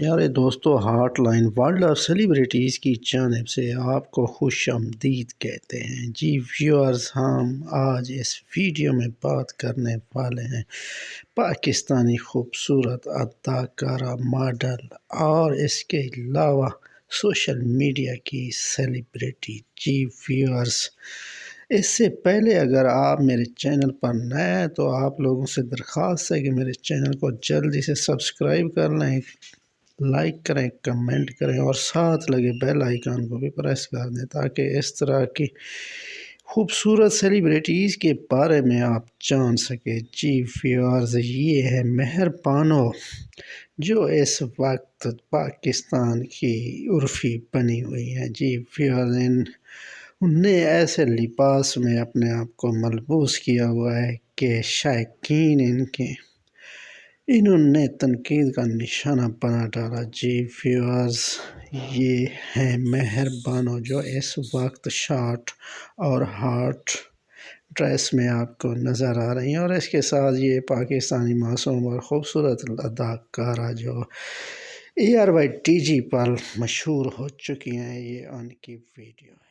پیارے دوستو، hotline world of celebrities کی جانب سے آپ کو خوش آمدید کہتے ہیں۔ جی ویورز، ہم آج اس ویڈیو میں بات کرنے والے ہیں پاکستانی خوبصورت اداکارہ، ماڈل اور اس کے علاوہ سوشل میڈیا کی سیلیبریٹی۔ جی ویورز، اس سے پہلے اگر آپ میرے چینل پر نئے ہیں تو آپ لوگوں سے درخواست ہے کہ میرے چینل کو جلدی سے سبسکرائب کر لیں، لائک کریں، کمنٹ کریں اور ساتھ لگے بیل آئیکن کو بھی پریس کر دیں تاکہ اس طرح کی خوبصورت سیلیبریٹیز کے بارے میں آپ جان سکیں۔ جی ویورز، یہ ہے مہر بانو جو اس وقت پاکستان کی عرفی بنی ہوئی ہیں۔ جی ویورز، انہوں نے ایسے لباس میں اپنے آپ کو ملبوس کیا ہوا ہے کہ شائقین انہوں نے تنقید کا نشانہ بنا ڈالا۔ جی ویورز، یہ ہیں مہر بانو جو اس وقت شارٹ اور ہاٹ ڈریس میں آپ کو نظر آ رہی ہیں، اور اس کے ساتھ یہ پاکستانی معصوم اور خوبصورت اداکارہ جو ARY TG پر مشہور ہو چکی ہیں، یہ ان کی ویڈیو ہے۔